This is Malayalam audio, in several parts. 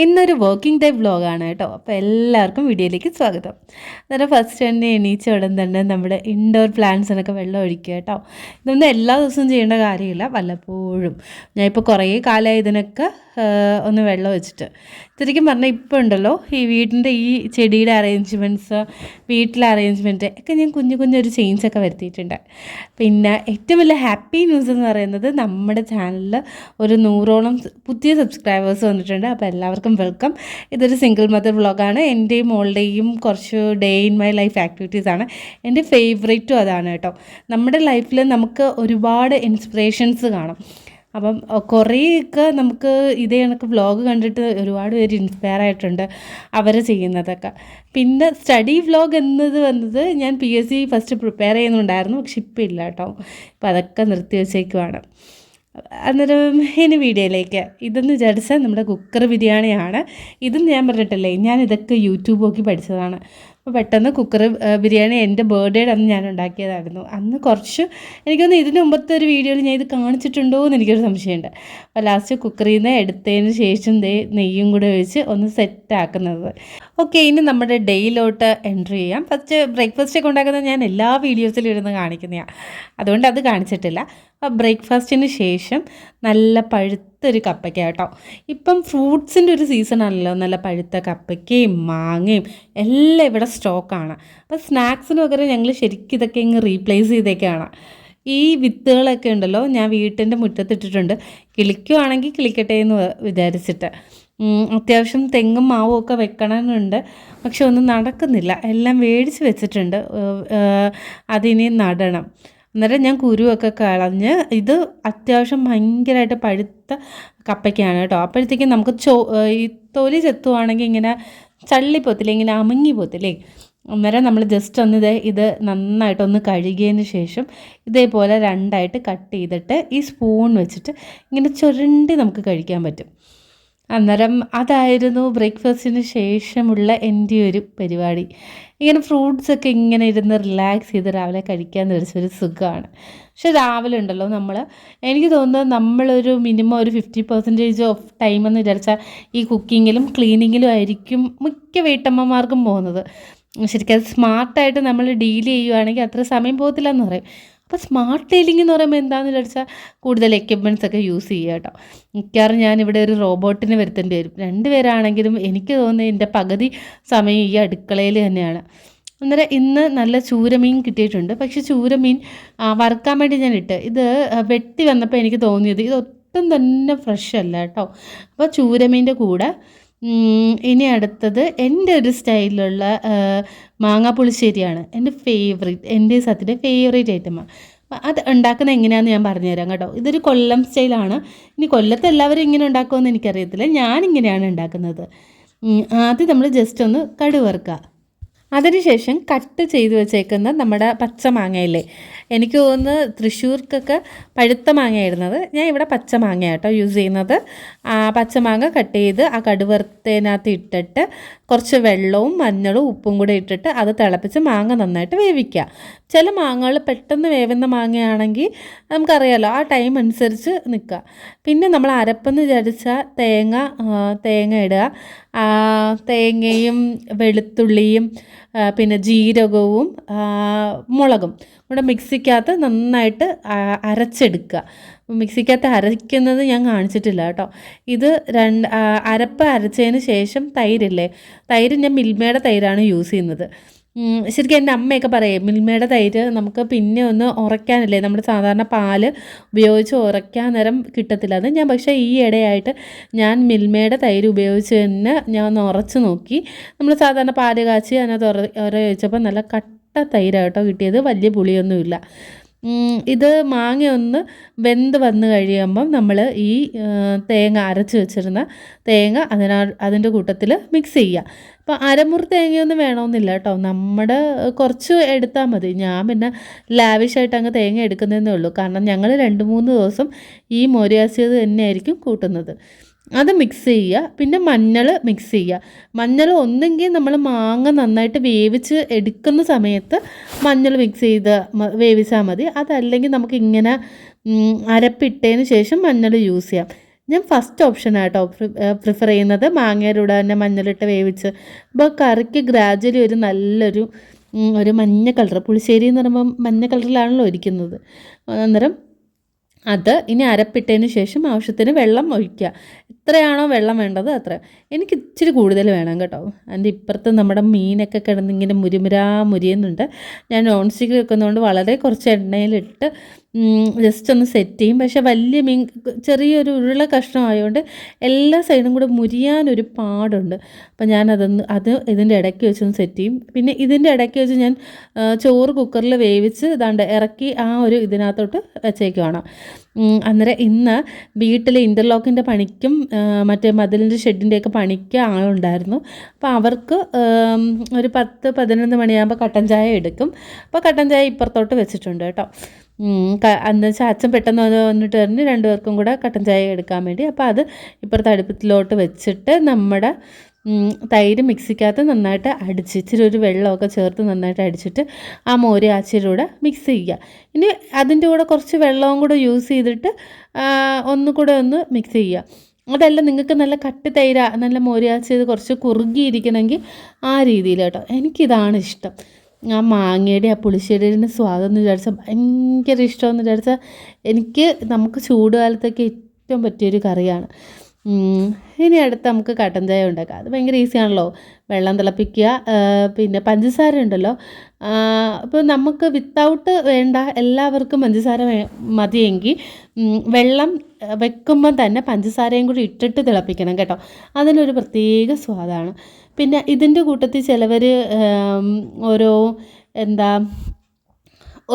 ഇന്നൊരു വർക്കിംഗ് ഡേ വ്ലോഗാണ് കേട്ടോ. അപ്പോൾ എല്ലാവർക്കും വീഡിയോയിലേക്ക് സ്വാഗതം. അന്നേരം ഫസ്റ്റ് തന്നെ എണീച്ച ഉടൻ തന്നെ നമ്മുടെ ഇൻഡോർ പ്ലാന്റ്സിനൊക്കെ വെള്ളം ഒഴിക്കുക കേട്ടോ. ഇതൊന്നും എല്ലാ ദിവസവും ചെയ്യേണ്ട കാര്യമില്ല, വല്ലപ്പോഴും. ഞാനിപ്പോൾ കുറേ കാലമായി ഇതിനൊക്കെ ഒന്ന് വെള്ളം ഒഴിച്ചിട്ട്. ശരിക്കും പറഞ്ഞാൽ ഇപ്പോൾ ഉണ്ടല്ലോ, ഈ വീടിൻ്റെ ഈ ചെടിയുടെ അറേഞ്ച്മെൻറ്റ്സ്, വീട്ടിലെ അറേഞ്ച്മെൻറ്റ് ഒക്കെ ഞാൻ കുഞ്ഞൊരു ചേഞ്ചൊക്കെ വരുത്തിയിട്ടുണ്ട്. പിന്നെ ഏറ്റവും വലിയ ഹാപ്പി ന്യൂസ് എന്ന് പറയുന്നത്, നമ്മുടെ ചാനലിൽ ഒരു 100ഓളം പുതിയ സബ്സ്ക്രൈബേഴ്സ് വന്നിട്ടുണ്ട്. അപ്പോൾ എല്ലാവർക്കും വെൽക്കം. ഇതൊരു സിംഗിൾ മദർ വ്ളോഗാണ്. എൻ്റെയും മോളുടെയും കുറച്ച് ഡേ ഇൻ മൈ ലൈഫ് ആക്ടിവിറ്റീസാണ്. എൻ്റെ ഫേവറേറ്റും അതാണ് കേട്ടോ. നമ്മുടെ ലൈഫിൽ നമുക്ക് ഒരുപാട് ഇൻസ്പിറേഷൻസ് കാണും. അപ്പം കുറേയൊക്കെ നമുക്ക് ഇതേ കണക്ക് വ്ളോഗ് കണ്ടിട്ട് ഒരുപാട് പേര് ഇൻസ്പയർ ആയിട്ടുണ്ട് അവർ ചെയ്യുന്നതൊക്കെ. പിന്നെ സ്റ്റഡി വ്ളോഗ് എന്നത് വന്നത് ഞാൻ PSC ഫസ്റ്റ് പ്രിപ്പയർ ചെയ്യുന്നുണ്ടായിരുന്നു, പക്ഷെ ഇപ്പോൾ ഇല്ല കേട്ടോ. അപ്പോൾ അതൊക്കെ നിർത്തി വെച്ചേക്കുവാണ്. അന്നേരം ഇനി വീഡിയോയിലേക്ക്. ഇതെന്ന് വിചാരിച്ചാൽ നമ്മുടെ കുക്കർ ബിരിയാണിയാണ്. ഇതും ഞാൻ പറഞ്ഞിട്ടില്ലേ, ഞാൻ ഇതൊക്കെ യൂട്യൂബ് നോക്കി പഠിച്ചതാണ്. അപ്പോൾ പെട്ടെന്ന് കുക്കർ ബിരിയാണി എൻ്റെ ബർത്ത്ഡേയുടെ അന്ന് ഞാൻ ഉണ്ടാക്കിയതായിരുന്നു. അന്ന് കുറച്ച് എനിക്കൊന്ന് ഇതിന് മുമ്പത്തെ ഒരു വീഡിയോയിൽ ഞാൻ ഇത് കാണിച്ചിട്ടുണ്ടോ എന്ന് എനിക്കൊരു സംശയമുണ്ട്. അപ്പോൾ ലാസ്റ്റ് കുക്കറിൽ നിന്ന് എടുത്തതിന് ശേഷം നെയ്യും കൂടെ ഒഴിച്ച് ഒന്ന് സെറ്റാക്കുന്നത്. ഓക്കെ, ഇനി നമ്മുടെ ഡേയിലോട്ട് എൻട്രി ചെയ്യാം. ഫസ്റ്റ് ബ്രേക്ക്ഫാസ്റ്റൊക്കെ ഉണ്ടാക്കുന്നത് ഞാൻ എല്ലാ വീഡിയോസിലും ഇരുന്ന് കാണിക്കുന്നതാണ്, അതുകൊണ്ട് അത് കാണിച്ചിട്ടില്ല. അപ്പോൾ ബ്രേക്ക്ഫാസ്റ്റിന് ശേഷം നല്ല പഴുത്തൊരു കപ്പയ്ക്ക കേട്ടോ. ഇപ്പം ഫ്രൂട്ട്സിൻ്റെ ഒരു സീസണാണല്ലോ. നല്ല പഴുത്ത കപ്പയ്ക്കയും മാങ്ങയും എല്ലാം ഇവിടെ സ്റ്റോക്കാണ്. അപ്പോൾ സ്നാക്സിന് പകരം ഞങ്ങൾ ശരിക്കും ഇതൊക്കെ ഇങ്ങ് റീപ്ലേസ് ചെയ്തേക്കാണ്. ഈ വിത്തുകളൊക്കെ ഉണ്ടല്ലോ, ഞാൻ വീട്ടിൻ്റെ മുറ്റത്തിട്ടിട്ടുണ്ട്. കിളിക്കുവാണെങ്കിൽ കിളിക്കട്ടെ എന്ന് വിചാരിച്ചിട്ട്. അത്യാവശ്യം തെങ്ങും മാവും ഒക്കെ വെക്കണമെന്നുണ്ട്, പക്ഷെ ഒന്നും നടക്കുന്നില്ല. എല്ലാം മേടിച്ച് വെച്ചിട്ടുണ്ട്, അതിനി നടണം. അന്നേരം ഞാൻ കുരുവൊക്കെ കളഞ്ഞ്, ഇത് അത്യാവശ്യം ഭയങ്കരമായിട്ട് പഴുത്ത കപ്പയ്ക്കാണ് കേട്ടോ. അപ്പോഴത്തേക്കും നമുക്ക് ഈ തൊലി ചെത്തുവാണെങ്കിൽ ഇങ്ങനെ ചള്ളിപ്പോത്തില്ലേ, ഇങ്ങനെ അമുങ്ങി പോത്തില്ലേ. അന്നേരം നമ്മൾ ജസ്റ്റ് ഒന്ന് ഇത് നന്നായിട്ടൊന്ന് കഴുകിയതിന് ശേഷം ഇതേപോലെ രണ്ടായിട്ട് കട്ട് ചെയ്തിട്ട് ഈ സ്പൂൺ വെച്ചിട്ട് ഇങ്ങനെ ചുരണ്ടി നമുക്ക് കഴിക്കാൻ പറ്റും. അന്നേരം അതായിരുന്നു ബ്രേക്ക്ഫാസ്റ്റിന് ശേഷമുള്ള എൻ്റെ ഒരു പരിപാടി. ഇങ്ങനെ ഫ്രൂട്ട്സൊക്കെ ഇങ്ങനെ ഇരുന്ന് റിലാക്സ് ചെയ്ത് രാവിലെ കഴിക്കാൻ ഒരു സുഖമാണ്. പക്ഷെ രാവിലെ ഉണ്ടല്ലോ എനിക്ക് തോന്നുന്നത് നമ്മളൊരു മിനിമം ഒരു 50% ഓഫ് ടൈം എന്ന് വിചാരിച്ചാൽ ഈ കുക്കിങ്ങിലും ക്ലീനിങ്ങിലും ആയിരിക്കും മിക്ക വീട്ടമ്മമാർക്കും പോകുന്നത്. ശരിക്കും അത് സ്മാർട്ടായിട്ട് നമ്മൾ ഡീൽ ചെയ്യുകയാണെങ്കിൽ അത്ര സമയം പോകത്തില്ല എന്ന് പറയും. അപ്പോൾ സ്മാർട്ട് ഡീലിംഗ് എന്ന് പറയുമ്പോൾ എന്താണെന്ന് വിചാരിച്ചാൽ കൂടുതൽ എക്യുപ്മെൻറ്റ്സ് ഒക്കെ യൂസ് ചെയ്യുക കേട്ടോ. മിക്കവാറും ഞാനിവിടെ ഒരു റോബോട്ടിനെ വരുത്തേണ്ടി വരും. 2 പേരാണെങ്കിലും എനിക്ക് തോന്നുന്നത് എൻ്റെ പകുതി സമയം ഈ അടുക്കളയിൽ തന്നെയാണ്. അന്നേരം ഇന്ന് നല്ല ചൂരമീൻ കിട്ടിയിട്ടുണ്ട്. പക്ഷേ ചൂരമീൻ വറുക്കാൻ വേണ്ടി ഞാൻ ഇത് വെട്ടി വന്നപ്പോൾ എനിക്ക് തോന്നിയത് ഇത് ഒട്ടും തന്നെ ഫ്രഷ് അല്ല കേട്ടോ. അപ്പോൾ ചൂരമീൻ്റെ കൂടെ ഇനി അടുത്തത് എൻ്റെ ഒരു സ്റ്റൈലിലുള്ള മാങ്ങാ പുളിശ്ശേരിയാണ് എൻ്റെ ഫേവറേറ്റ്. എൻ്റെ സത്യത്തിൻ്റെ ഫേവറേറ്റ് ഐറ്റമാണ്. അത് ഉണ്ടാക്കുന്നത് എങ്ങനെയാണെന്ന് ഞാൻ പറഞ്ഞുതരാം കേട്ടോ. ഇതൊരു കൊല്ലം സ്റ്റൈലാണ്. ഇനി കൊല്ലത്ത് എല്ലാവരും ഇങ്ങനെ ഉണ്ടാക്കുമെന്ന് എനിക്കറിയത്തില്ല, ഞാനിങ്ങനെയാണ് ഉണ്ടാക്കുന്നത്. ആദ്യം നമ്മൾ ജസ്റ്റ് ഒന്ന് കടുക് വറുക്കുക. അതിനുശേഷം കട്ട് ചെയ്ത് വെച്ചേക്കുന്ന നമ്മുടെ പച്ച മാങ്ങയില്ലേ, എനിക്ക് തോന്നുന്നത് തൃശ്ശൂർക്കൊക്കെ പഴുത്ത മാങ്ങയായിരുന്നത്, ഞാൻ ഇവിടെ പച്ച മാങ്ങ കേട്ടോ യൂസ് ചെയ്യുന്നത്. പച്ചമാങ്ങ കട്ട് ചെയ്ത് ആ കടുവറുത്തതിനകത്ത് ഇട്ടിട്ട് കുറച്ച് വെള്ളവും മഞ്ഞളും ഉപ്പും കൂടെ ഇട്ടിട്ട് അത് തിളപ്പിച്ച് മാങ്ങ നന്നായിട്ട് വേവിക്കുക. ചില മാങ്ങകൾ പെട്ടെന്ന് വേവുന്ന മാങ്ങയാണെങ്കിൽ നമുക്കറിയാമല്ലോ, ആ ടൈം അനുസരിച്ച് നിൽക്കുക. പിന്നെ നമ്മൾ അരപ്പെന്ന് വിചാരിച്ചാൽ തേങ്ങ ഇടുക. തേങ്ങയും വെളുത്തുള്ളിയും പിന്നെ ജീരകവും മുളകും ഇവിടെ മിക്സിക്കകത്ത് നന്നായിട്ട് അരച്ചെടുക്കുക. മിക്സിക്കകത്ത് അരയ്ക്കുന്നത് ഞാൻ കാണിച്ചിട്ടില്ല കേട്ടോ. ഇത് അരപ്പ് അരച്ചതിന് ശേഷം തൈര് ഞാൻ മിൽമയുടെ തൈരാണ് യൂസ് ചെയ്യുന്നത്. ശരിക്കും എൻ്റെ അമ്മയൊക്കെ പറയും മിൽമയുടെ തൈര് നമുക്ക് പിന്നെ ഒന്ന് ഉറയ്ക്കാനല്ലേ, നമ്മുടെ സാധാരണ പാല് ഉപയോഗിച്ച് ഉറയ്ക്കാൻ നേരം കിട്ടത്തില്ല. അത് ഞാൻ പക്ഷേ ഈ ഇടയായിട്ട് ഞാൻ മിൽമയുടെ തൈര് ഉപയോഗിച്ച് തന്നെ ഞാൻ ഒന്ന് ഉറച്ച് നോക്കി. നമ്മൾ സാധാരണ പാല് കാച്ചി അതിനകത്ത് ഉറ നല്ല കട്ട തൈരാട്ടോ കിട്ടിയത്, വലിയ പുളിയൊന്നുമില്ല. ഇത് മാങ്ങ ഒന്ന് വെന്ത് വന്ന് കഴിയുമ്പം നമ്മൾ ഈ തേങ്ങ അരച്ച് വെച്ചിരുന്ന തേങ്ങ അതിൻ്റെ കൂട്ടത്തിൽ മിക്സ് ചെയ്യുക. അപ്പോൾ അരമുറി തേങ്ങയൊന്നും വേണമെന്നില്ല കേട്ടോ, നമ്മുടെ കുറച്ച് എടുത്താൽ മതി. ഞാൻ പിന്നെ ലാവിഷായിട്ട് അങ്ങ് തേങ്ങ എടുക്കുന്നതേ ഉള്ളൂ, കാരണം ഞങ്ങൾ 2-3 ദിവസം ഈ മോരിയാസിയത് തന്നെയായിരിക്കും കൂട്ടുന്നത്. അത് മിക്സ് ചെയ്യുക. പിന്നെ മഞ്ഞൾ മിക്സ് ചെയ്യുക. മഞ്ഞൾ ഒന്നെങ്കിൽ നമ്മൾ മാങ്ങ നന്നായിട്ട് വേവിച്ച് എടുക്കുന്ന സമയത്ത് മഞ്ഞൾ മിക്സ് ചെയ്ത് വേവിച്ചാൽ മതി. അതല്ലെങ്കിൽ നമുക്കിങ്ങനെ അരപ്പിട്ടതിന് ശേഷം മഞ്ഞൾ യൂസ് ചെയ്യാം. ഞാൻ ഫസ്റ്റ് ഓപ്ഷനാട്ടോ പ്രിഫർ ചെയ്യുന്നത്. മാങ്ങയുടെ കൂടെ തന്നെ മഞ്ഞളിട്ട് വേവിച്ച് അപ്പോൾ കറിക്ക് ഗ്രാജ്വലി ഒരു നല്ലൊരു ഒരു മഞ്ഞ കളർ, പുളിശ്ശേരി എന്ന് പറയുമ്പം മഞ്ഞ കളറിലാണല്ലോ ഇരിക്കുന്നത്. അന്നേരം അത് ഇനി അരപ്പിട്ടതിന് ശേഷം ആവശ്യത്തിന് വെള്ളം ഒഴിക്കുക. എത്രയാണോ വെള്ളം വേണ്ടത് അത്ര. എനിക്ക് ഇച്ചിരി കൂടുതൽ വേണം കേട്ടോ. അതിൻ്റെ ഇപ്പുറത്ത് നമ്മുടെ മീനൊക്കെ കിടന്നിങ്ങനെ മുരിയുന്നുണ്ട്. ഞാൻ നോൺ സ്റ്റിക്ക് വെക്കുന്നതുകൊണ്ട് വളരെ കുറച്ച് എണ്ണയിലിട്ട് ജസ്റ്റ് ഒന്ന് സെറ്റ് ചെയ്യും. പക്ഷേ വലിയ മീൻ ചെറിയൊരു ഉരുള കഷ്ണമായതുകൊണ്ട് എല്ലാ സൈഡും കൂടെ മുരിയാനൊരു പാടുണ്ട്. അപ്പോൾ ഞാൻ ഇതിൻ്റെ ഇടയ്ക്ക് വെച്ചൊന്ന് സെറ്റ് ചെയ്യും. പിന്നെ ഇതിൻ്റെ ഇടയ്ക്ക് വെച്ച് ഞാൻ ചോറ് കുക്കറിൽ വേവിച്ച് ഇറക്കി ആ ഒരു ഇതിനകത്തോട്ട് വെച്ചേക്കുവാണ്. അന്നേരം ഇന്ന് വീട്ടിൽ ഇൻ്റർലോക്കിൻ്റെ പണിക്കും മറ്റേ മതിലിൻ്റെ ഷെഡിൻ്റെയൊക്കെ പണിക്ക് ആളുണ്ടായിരുന്നു. അപ്പോൾ അവർക്ക് ഒരു 10-11 മണിയാകുമ്പോൾ കട്ടൻ ചായ എടുക്കും. അപ്പോൾ കട്ടൻ ചായ ഇപ്പുറത്തോട്ട് വെച്ചിട്ടുണ്ട് കേട്ടോ. എന്ന് വെച്ചാൽ അച്ഛൻ പെട്ടെന്ന് വന്നിട്ട് പറഞ്ഞ് രണ്ടുപേർക്കും കൂടെ കട്ടൻ ചായ എടുക്കാൻ വേണ്ടി. അപ്പോൾ അത് ഇപ്പുറത്തെ അടുപ്പത്തിലോട്ട് വെച്ചിട്ട് നമ്മുടെ തൈര് മിക്സിക്കകത്ത് നന്നായിട്ട് അടിച്ച് ഇച്ചിരി ഒരു വെള്ളമൊക്കെ ചേർത്ത് നന്നായിട്ട് അടിച്ചിട്ട് ആ മോര് ആച്ചിലൂടെ മിക്സ് ചെയ്യുക. ഇനി അതിൻ്റെ കൂടെ കുറച്ച് വെള്ളവും കൂടെ യൂസ് ചെയ്തിട്ട് ഒന്നുകൂടെ ഒന്ന് മിക്സ് ചെയ്യുക. അതല്ല നിങ്ങൾക്ക് നല്ല കട്ടി തൈര നല്ല മോര് ആച്ചിയത് കുറച്ച് കുറുകിയിരിക്കണമെങ്കിൽ ആ രീതിയിൽ കേട്ടോ. എനിക്കിതാണ് ഇഷ്ടം. ആ മാങ്ങയുടെ ആ പുളിശ്ശേരിയുടെ സ്വാദെന്ന് വിചാരിച്ചാൽ ഭയങ്കര ഇഷ്ടമെന്ന് വിചാരിച്ചാൽ നമുക്ക് ചൂടുകാലത്തൊക്കെ ഏറ്റവും പറ്റിയൊരു കറിയാണ്. ഇനി അടുത്ത് നമുക്ക് കട്ടൻ ചായ ഉണ്ടാക്കാം. അത് ഭയങ്കര ഈസിയാണല്ലോ. വെള്ളം തിളപ്പിക്കുക, പിന്നെ പഞ്ചസാര ഉണ്ടല്ലോ. അപ്പോൾ നമുക്ക് വിത്തൗട്ട് വേണ്ട, എല്ലാവർക്കും പഞ്ചസാര മതിയെങ്കിൽ വെള്ളം വെക്കുമ്പം തന്നെ പഞ്ചസാരയും കൂടി ഇട്ടിട്ട് തിളപ്പിക്കണം കേട്ടോ. അതിനൊരു പ്രത്യേക സ്വാദാണ്. പിന്നെ ഇതിൻ്റെ കൂട്ടത്തിൽ ചിലവർ ഓരോ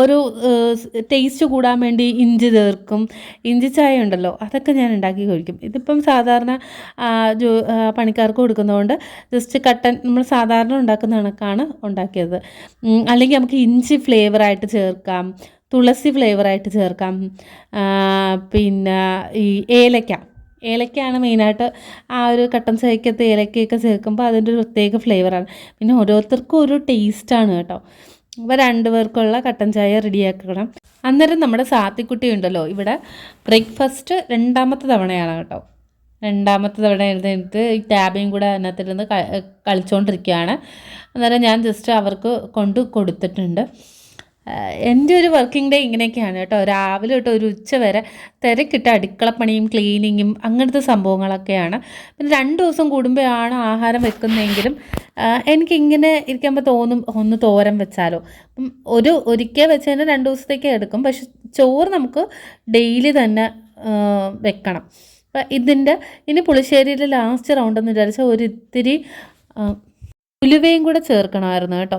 ഒരു ടേസ്റ്റ് കൂടാൻ വേണ്ടി ഇഞ്ചി ചേർക്കും. ഇഞ്ചി ചായ ഉണ്ടല്ലോ, അതൊക്കെ ഞാൻ ഉണ്ടാക്കി കഴിക്കും. ഇതിപ്പം സാധാരണ പണിക്കാർക്ക് കൊടുക്കുന്നതുകൊണ്ട് ജസ്റ്റ് നമ്മൾ സാധാരണ ഉണ്ടാക്കുന്ന കണക്കാണ് ഉണ്ടാക്കിയത്. അല്ലെങ്കിൽ നമുക്ക് ഇഞ്ചി ഫ്ലേവറായിട്ട് ചേർക്കാം, തുളസി ഫ്ലേവറായിട്ട് ചേർക്കാം. പിന്നെ ഈ ഏലക്കയാണ് മെയിനായിട്ട്. ആ ഒരു കട്ടൻ ചായക്കകത്ത് ഏലക്കയൊക്കെ ചേർക്കുമ്പോൾ അതിൻ്റെ ഒരു പ്രത്യേക ഫ്ലേവറാണ്. പിന്നെ ഓരോരുത്തർക്കും ഒരു ടേസ്റ്റാണ് കേട്ടോ. അപ്പോൾ 2 പേർക്കുള്ള കട്ടൻ ചായ റെഡിയാക്കണം. അന്നേരം നമ്മുടെ സാത്തിക്കുട്ടി ഉണ്ടല്ലോ, ഇവിടെ ബ്രേക്ക്ഫാസ്റ്റ് 2ാമത്തെ തവണയാണ് കേട്ടോ. 2ാമത്തെ തവണ എഴുന്നേറ്റ് ഈ ടാബയും കൂടെ അതിനകത്തിരുന്ന് കളിച്ചുകൊണ്ടിരിക്കുകയാണ്. അന്നേരം ഞാൻ ജസ്റ്റ് അവർക്ക് കൊടുത്തിട്ടുണ്ട്. എൻ്റെ ഒരു വർക്കിംഗ് ഡേ ഇങ്ങനെയൊക്കെയാണ് കേട്ടോ. രാവിലെ തൊട്ട് ഒരു ഉച്ച വരെ തിരക്കിട്ട് അടുക്കളപ്പണിയും ക്ലീനിങ്ങും അങ്ങനത്തെ സംഭവങ്ങളൊക്കെയാണ്. പിന്നെ 2 ദിവസം കൂടുമ്പോഴാണ് ആഹാരം വെക്കുന്നതെങ്കിലും എനിക്കിങ്ങനെ ഇരിക്കുമ്പോൾ തോന്നും ഒന്ന് തോരൻ വെച്ചാലോ. ഒരിക്കൽ വെച്ചതിന് 2 ദിവസത്തേക്ക് എടുക്കും. പക്ഷെ ചോറ് നമുക്ക് ഡെയിലി തന്നെ വെക്കണം. അപ്പം ഇനി പുളിശ്ശേരിയിൽ ലാസ്റ്റ് റൗണ്ടെന്ന് വിചാരിച്ചാൽ ഒരിത്തിരി ഉലുവയും കൂടെ ചേർക്കണമായിരുന്നു കേട്ടോ.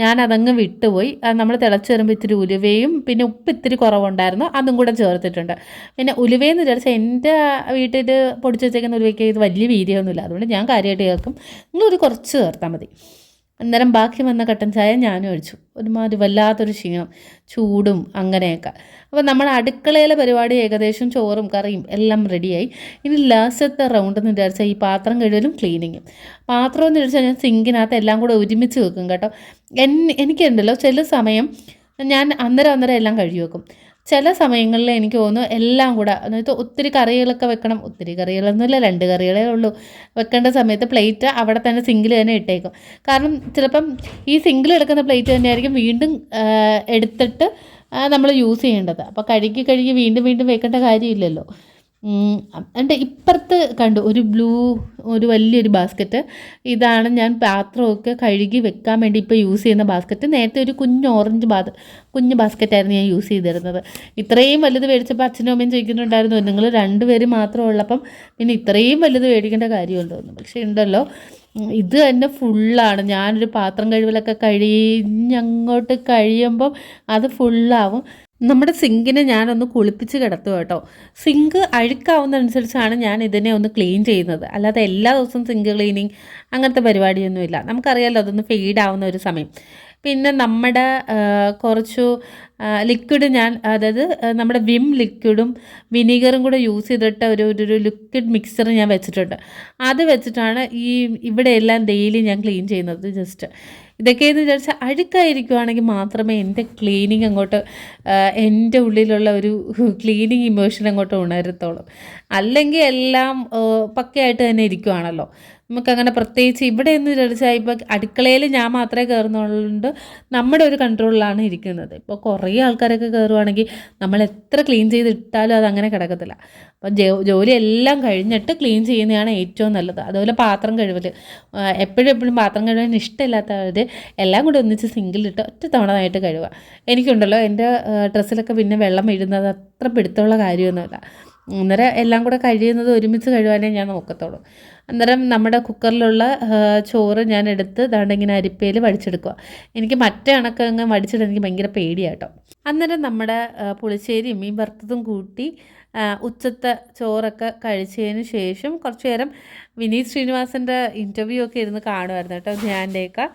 ഞാനതങ്ങ് വിട്ടുപോയി. നമ്മൾ തിളച്ച് വരുമ്പോൾ ഇത്തിരി ഉലുവയും പിന്നെ ഉപ്പ് ഇത്തിരി കുറവുണ്ടായിരുന്നു, അതും കൂടെ ചേർത്തിട്ടുണ്ട്. പിന്നെ ഉലുവയെന്ന് വിചാരിച്ചാൽ എൻ്റെ വീട്ടിൽ പൊടിച്ച് വെച്ചേക്കുന്ന ഉലുവയ്ക്ക് ഇത് വലിയ വീര്യമൊന്നുമില്ല, അതുകൊണ്ട് ഞാൻ കാര്യമായിട്ട് ചേർക്കും. നിങ്ങളൊരു കുറച്ച് ചേർത്താൽ മതി. അന്നേരം ബാക്കി വന്ന കട്ടൻ ചായ ഞാനും ഒഴിച്ചു. ഒരുമാതിരി വല്ലാത്തൊരു ക്ഷീണം, ചൂടും അങ്ങനെയൊക്കെ. അപ്പോൾ നമ്മൾ അടുക്കളയിലെ പരിപാടി ഏകദേശം ചോറും കറിയും എല്ലാം റെഡിയായി. ഇനി ലാസ്റ്റത്തെ റൗണ്ട് എന്ന് വിചാരിച്ചാൽ ഈ പാത്രം കഴുകലും ക്ലീനിങ്ങും. പാത്രം എന്ന് വിചാരിച്ചാൽ ഞാൻ സിങ്കിനകത്ത് എല്ലാം കൂടെ ഒരുമിച്ച് വെക്കും കേട്ടോ. എനിക്കുണ്ടല്ലോ ചില സമയം ഞാൻ അന്നേരം എല്ലാം കഴുകി വെക്കും. ചില സമയങ്ങളിൽ എനിക്ക് തോന്നുന്നു എല്ലാം കൂടെ, അതായത് ഒത്തിരി കറികളൊക്കെ വെക്കണം. ഒത്തിരി കറികളൊന്നുമില്ല, 2 കറികളേ ഉള്ളൂ. വെക്കേണ്ട സമയത്ത് പ്ലേറ്റ് അവിടെ തന്നെ സിങ്കിൽ തന്നെ ഇട്ടേക്കും. കാരണം ചിലപ്പം ഈ സിങ്കിൽ എടുക്കുന്ന പ്ലേറ്റ് തന്നെയായിരിക്കും വീണ്ടും എടുത്തിട്ട് നമ്മൾ യൂസ് ചെയ്യേണ്ടത്. അപ്പോൾ കഴുകി വീണ്ടും വെക്കേണ്ട കാര്യമില്ലല്ലോ. എൻ്റെ ഇപ്പുറത്ത് കണ്ടു ഒരു വലിയൊരു ബാസ്ക്കറ്റ്. ഇതാണ് ഞാൻ പാത്രമൊക്കെ കഴുകി വെക്കാൻ വേണ്ടി ഇപ്പോൾ യൂസ് ചെയ്യുന്ന ബാസ്ക്കറ്റ്. നേരത്തെ ഒരു കുഞ്ഞ് ബാസ്ക്കറ്റായിരുന്നു ഞാൻ യൂസ് ചെയ്തിരുന്നത്. ഇത്രയും വലുത് മേടിച്ചപ്പോൾ അച്ഛനും അമ്മയും ചോദിക്കുന്നുണ്ടായിരുന്നു, നിങ്ങൾ 2 പേര് മാത്രം ഉള്ളപ്പം പിന്നെ ഇത്രയും വലുത് മേടിക്കേണ്ട കാര്യമുണ്ടോ എന്ന്. പക്ഷേ ഉണ്ടല്ലോ, ഇത് തന്നെ ഫുള്ളാണ്. ഞാനൊരു പാത്രം കഴുകലൊക്കെ കഴിഞ്ഞങ്ങോട്ട് കഴിയുമ്പം അത് ഫുള്ളാവും. നമ്മുടെ സിങ്കിനെ ഞാനൊന്ന് കുളിപ്പിച്ച് കിടത്തുക കേട്ടോ. സിങ്ക് അഴുക്കാവുന്നതനുസരിച്ചാണ് ഞാൻ ഇതിനെ ഒന്ന് ക്ലീൻ ചെയ്യുന്നത്. അല്ലാതെ എല്ലാ ദിവസവും സിങ്ക് ക്ലീനിങ് അങ്ങനത്തെ പരിപാടിയൊന്നുമില്ല. നമുക്കറിയാമല്ലോ അതൊന്ന് ഫെയ്ഡാവുന്ന ഒരു സമയം. പിന്നെ നമ്മുടെ കുറച്ചു ലിക്വിഡ് അതായത് നമ്മുടെ വിം ലിക്വിഡും വിനീഗറും കൂടെ യൂസ് ചെയ്തിട്ട് ഒരു ലിക്വിഡ് മിക്സർ ഞാൻ വെച്ചിട്ടുണ്ട്. അത് വെച്ചിട്ടാണ് ഇവിടെ എല്ലാം ഡെയിലി ഞാൻ ക്ലീൻ ചെയ്യുന്നത്. ഇതൊക്കെയെന്ന് വിചാരിച്ചാൽ അഴുക്കായിരിക്കുവാണെങ്കിൽ മാത്രമേ എൻ്റെ ക്ലീനിങ് അങ്ങോട്ട് എൻ്റെ ഉള്ളിലുള്ള ഒരു ക്ലീനിങ് ഇമോഷൻ അങ്ങോട്ട് ഉണരത്തുള്ളൂ. അല്ലെങ്കിൽ എല്ലാം പക്കയായിട്ട് തന്നെ ഇരിക്കുവാണല്ലോ. നമുക്കങ്ങനെ പ്രത്യേകിച്ച് ഇവിടെ എന്ന് വിചാരിച്ചാൽ ഇപ്പോൾ അടുക്കളയിൽ ഞാൻ മാത്രമേ കയറുന്നുള്ളതുകൊണ്ട് നമ്മുടെ ഒരു കൺട്രോളിലാണ് ഇരിക്കുന്നത്. ഇപ്പോൾ കുറേ ആൾക്കാരൊക്കെ കയറുവാണെങ്കിൽ നമ്മൾ എത്ര ക്ലീൻ ചെയ്തിട്ടാലും അതങ്ങനെ കിടക്കത്തില്ല. അപ്പം ജോലിയെല്ലാം കഴിഞ്ഞിട്ട് ക്ലീൻ ചെയ്യുന്നതാണ് ഏറ്റവും നല്ലത്. അതുപോലെ പാത്രം കഴുകൽ, എപ്പോഴും പാത്രം കഴുകാൻ ഇഷ്ടമില്ലാത്തവർ എല്ലാം കൂടി ഒന്നിച്ച് സിങ്കിലിട്ട് ഒറ്റ തവണയായിട്ട് കഴുകുക. എനിക്കുണ്ടല്ലോ എൻ്റെ ഡ്രസ്സിലൊക്കെ പിന്നെ വെള്ളം വീഴുന്നത് അത്ര പിടുത്തമുള്ള കാര്യമൊന്നുമില്ല. അന്നേരം എല്ലാം കൂടെ കഴിയുന്നത് ഒരുമിച്ച് കഴുകാനേ ഞാൻ നോക്കത്തുള്ളൂ. അന്നേരം നമ്മുടെ കുക്കറിലുള്ള ചോറ് ഞാൻ എടുത്ത് ഇങ്ങനെ അരിപ്പയിൽ വടിച്ചെടുക്കുക. എനിക്ക് മറ്റേ കണക്കങ്ങ് വടിച്ചിട്ട് എനിക്ക് ഭയങ്കര പേടിയാട്ടോ. അന്നേരം നമ്മുടെ പുളിശ്ശേരിയും മീൻ വറുത്തതും കൂട്ടി ഉച്ചത്തെ ചോറൊക്കെ കഴിച്ചതിന് ശേഷം കുറച്ച് നേരം വിനീത് ശ്രീനിവാസൻ്റെ ഇൻ്റർവ്യൂ ഒക്കെ ഇരുന്ന് കാണുമായിരുന്നു കേട്ടോ. ധ്യാൻ്റെയൊക്കെ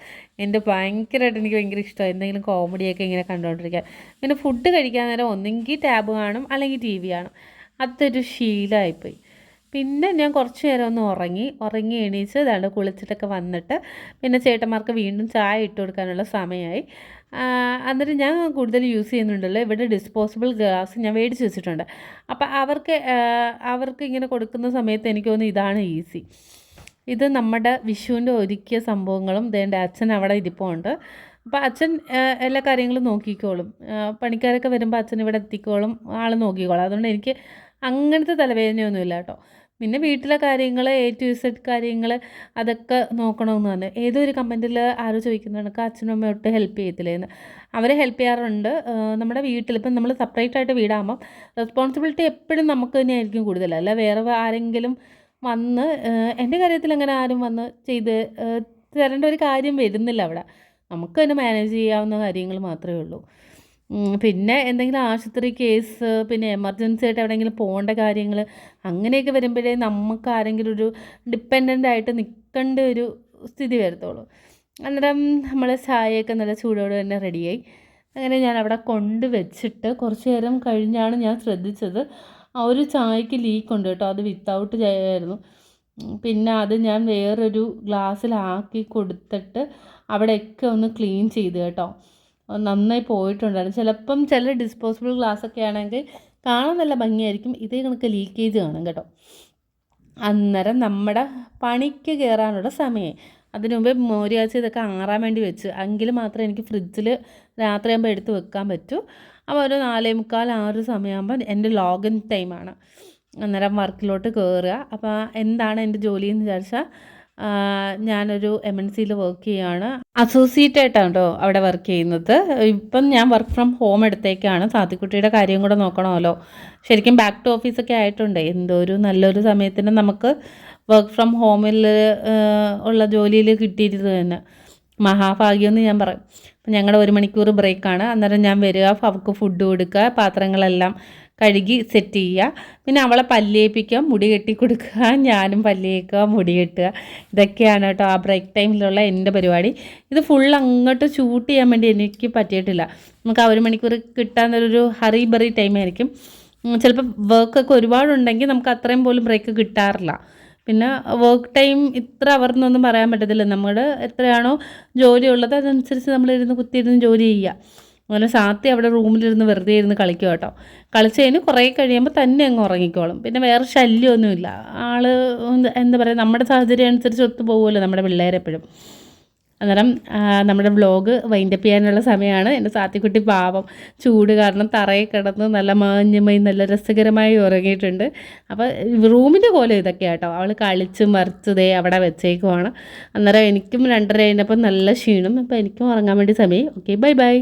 എൻ്റെ ഭയങ്കരമായിട്ട് എനിക്ക് ഭയങ്കര ഇഷ്ടമാണ് എന്തെങ്കിലും കോമഡിയൊക്കെ ഇങ്ങനെ കണ്ടുകൊണ്ടിരിക്കാൻ. പിന്നെ ഫുഡ് കഴിക്കാൻ നേരം ഒന്നെങ്കിൽ ടാബ് കാണും അല്ലെങ്കിൽ TV കാണും. അതൊരു ശീലമായിപ്പോയി. പിന്നെ ഞാൻ കുറച്ച് നേരം ഒന്ന് ഉറങ്ങി എണീച്ച് ഇതാണ്ട് കുളിച്ചിട്ടൊക്കെ വന്നിട്ട് പിന്നെ ചേട്ടന്മാർക്ക് വീണ്ടും ചായ ഇട്ട് കൊടുക്കാനുള്ള സമയമായി. എന്നിട്ട് ഞാൻ കൂടുതൽ യൂസ് ചെയ്യുന്നുണ്ടല്ലോ ഇവിടെ ഡിസ്പോസിബിൾ ഗ്ലാസ് ഞാൻ മേടിച്ച് വെച്ചിട്ടുണ്ട്. അപ്പോൾ അവർക്ക് ഇങ്ങനെ കൊടുക്കുന്ന സമയത്ത് എനിക്ക് തോന്നുന്നു ഇതാണ് ഈസി. ഇത് നമ്മുടെ വിഷുവിൻ്റെ ഒരുക്കിയ സംഭവങ്ങളും എൻ്റെ അച്ഛൻ അവിടെ ഇരിപ്പുണ്ട്. അപ്പോൾ അച്ഛൻ എല്ലാ കാര്യങ്ങളും നോക്കിക്കോളും. പണിക്കാരൊക്കെ വരുമ്പോൾ അച്ഛൻ ഇവിടെ എത്തിക്കോളും, ആൾ നോക്കിക്കോളും. അതുകൊണ്ട് എനിക്ക് അങ്ങനത്തെ തലവേദനയൊന്നുമില്ല കേട്ടോ. പിന്നെ വീട്ടിലെ കാര്യങ്ങൾ A to Z കാര്യങ്ങൾ അതൊക്കെ നോക്കണമെന്ന് പറഞ്ഞു. ഏതോ ഒരു കമൻറ്റിൽ ആരോ ചോദിക്കുന്ന കണക്ക് അച്ഛനും അമ്മയും ഒട്ടും ഹെൽപ്പ് ചെയ്യത്തില്ലേന്ന്. അവരെ ഹെൽപ്പ് ചെയ്യാറുണ്ട്. നമ്മുടെ വീട്ടിൽ ഇപ്പം നമ്മൾ സെപ്പറേറ്റ് ആയിട്ട് വീടാകുമ്പം റെസ്പോൺസിബിലിറ്റി എപ്പോഴും നമുക്ക് തന്നെയായിരിക്കും കൂടുതൽ. അല്ല വേറെ ആരെങ്കിലും വന്ന് എൻ്റെ കാര്യത്തിൽ അങ്ങനെ ആരും വന്ന് ചെയ്ത് തരേണ്ട ഒരു കാര്യം വരുന്നില്ല അവിടെ. നമുക്ക് തന്നെ മാനേജ് ചെയ്യാവുന്ന കാര്യങ്ങൾ മാത്രമേ ഉള്ളൂ. പിന്നെ എന്തെങ്കിലും ആശുപത്രി കേസ്, പിന്നെ എമർജൻസി ആയിട്ട് എവിടെയെങ്കിലും പോകേണ്ട കാര്യങ്ങൾ അങ്ങനെയൊക്കെ വരുമ്പോഴേ നമുക്ക് ആരെങ്കിലും ഒരു ഡിപ്പെൻഡൻ്റ് ആയിട്ട് നിൽക്കേണ്ട ഒരു സ്ഥിതി വരത്തുള്ളൂ. അന്നേരം നമ്മൾ ചായയൊക്കെ നല്ല ചൂടോടെ തന്നെ റെഡിയായി. അങ്ങനെ ഞാൻ അവിടെ കൊണ്ട് വെച്ചിട്ട് കുറച്ച് നേരം കഴിഞ്ഞാണ് ഞാൻ ശ്രദ്ധിച്ചത് ആ ഒരു ചായക്ക് ലീക്കുണ്ട് കേട്ടോ. അത് വിത്തൗട്ട് ചായയായിരുന്നു. പിന്നെ അത് ഞാൻ വേറൊരു ഗ്ലാസ്സിലാക്കി കൊടുത്തിട്ട് അവിടെയൊക്കെ ഒന്ന് ക്ലീൻ ചെയ്ത് കേട്ടോ. നന്നായി പോയിട്ടുണ്ടായിരുന്നു. ചിലപ്പം ചില ഡിസ്പോസിബിൾ ഗ്ലാസ്സൊക്കെ ആണെങ്കിൽ കാണാൻ നല്ല ഭംഗിയായിരിക്കും, ഇതേ കണക്ക് ലീക്കേജ് കാണും കേട്ടോ. അന്നേരം നമ്മുടെ പണിക്ക് കയറാനുള്ള സമയമായി. അതിനു മുമ്പേ മോരിയാച്ചി ഇതൊക്കെ ആറാൻ വേണ്ടി വെച്ച്, എങ്കിൽ മാത്രമേ എനിക്ക് ഫ്രിഡ്ജിൽ രാത്രിയാകുമ്പോൾ എടുത്ത് വെക്കാൻ പറ്റൂ. അപ്പോൾ ഒരു 4:45 സമയമാകുമ്പോൾ എൻ്റെ ലോഗിൻ ടൈമാണ്. അന്നേരം വർക്കിലോട്ട് കയറുക. അപ്പോൾ എന്താണ് എൻ്റെ ജോലി എന്ന് വിചാരിച്ചാൽ ഞാനൊരു MNCയിൽ വർക്ക് ചെയ്യുകയാണ്. അസോസിയേറ്റ് ആയിട്ടാണ് കേട്ടോ അവിടെ വർക്ക് ചെയ്യുന്നത്. ഇപ്പം ഞാൻ വർക്ക് ഫ്രം ഹോം എടുത്തേക്കാണ്. സാത്തിക്കുട്ടിയുടെ കാര്യം കൂടെ നോക്കണമല്ലോ. ശരിക്കും ബാക്ക് ടു ഓഫീസൊക്കെ ആയിട്ടുണ്ട്. എന്തോ ഒരു നല്ലൊരു സമയത്തിന് നമുക്ക് വർക്ക് ഫ്രം ഹോമിൽ ഉള്ള ജോലിയിൽ കിട്ടിയിരുന്നത് തന്നെ മഹാഭാഗ്യമെന്ന് ഞാൻ പറയും. അപ്പം ഞങ്ങളുടെ 1 മണിക്കൂർ ബ്രേക്കാണ്. അന്നേരം ഞാൻ വരിക, അവൾക്ക് ഫുഡ് കൊടുക്കുക, പാത്രങ്ങളെല്ലാം കഴുകി സെറ്റ് ചെയ്യുക, പിന്നെ അവളെ പല്ലേപ്പിക്കുക, മുടി കെട്ടി കൊടുക്കുക, ഞാനും പല്ലേക്കുക, മുടി കെട്ടുക. ഇതൊക്കെയാണ് കേട്ടോ ആ ബ്രേക്ക് ടൈമിലുള്ള എൻ്റെ പരിപാടി. ഇത് ഫുൾ അങ്ങോട്ട് ഷൂട്ട് ചെയ്യാൻ വേണ്ടി എനിക്ക് പറ്റിയിട്ടില്ല. നമുക്ക് ആ 1 മണിക്കൂർ കിട്ടാനൊരു ഹറി ബറി ടൈമായിരിക്കും. ചിലപ്പോൾ വർക്കൊക്കെ ഒരുപാടുണ്ടെങ്കിൽ നമുക്ക് അത്രയും പോലും ബ്രേക്ക് കിട്ടാറില്ല. പിന്നെ വർക്ക് ടൈം ഇത്ര അവർന്നൊന്നും പറയാൻ പറ്റത്തില്ല. നമ്മുടെ എത്രയാണോ ജോലി ഉള്ളത് അതനുസരിച്ച് നമ്മളിരുന്ന് കുത്തിയിരുന്ന് ജോലി ചെയ്യുക. അങ്ങനെ സാത്തി അവിടെ റൂമിലിരുന്ന് വെറുതെ ഇരുന്ന് കളിക്കുക കേട്ടോ. കളിച്ച് കഴിഞ്ഞ് കുറേ കഴിയുമ്പോൾ തന്നെ അങ്ങ് ഉറങ്ങിക്കോളും. പിന്നെ വേറെ ശല്യമൊന്നുമില്ല. ആൾ എന്താ പറയുക, നമ്മുടെ സാഹചര്യം അനുസരിച്ച് ഒത്തു പോകുമല്ലോ നമ്മുടെ പിള്ളേരെപ്പോഴും. അന്നേരം നമ്മുടെ വ്ലോഗ് വൈൻഡപ്പ് ചെയ്യാനുള്ള സമയമാണ്. എൻ്റെ സാത്തിക്കുട്ടി പാവം ചൂട് കാരണം തറയിൽ കിടന്ന് നല്ല മാഞ്ഞുമായി നല്ല രസകരമായി ഉറങ്ങിയിട്ടുണ്ട്. അപ്പോൾ റൂമിൻ്റെ പോലെ ഇതൊക്കെയാണ് കേട്ടോ. അവൾ കളിച്ച് മറിച്ചതേ അവിടെ വെച്ചേക്കുവാണ്. അന്നേരം എനിക്കും 2:30 കഴിഞ്ഞപ്പോൾ നല്ല ക്ഷീണം. അപ്പോൾ എനിക്കും ഉറങ്ങാൻ വേണ്ടി സമയം. Okay, bye bye.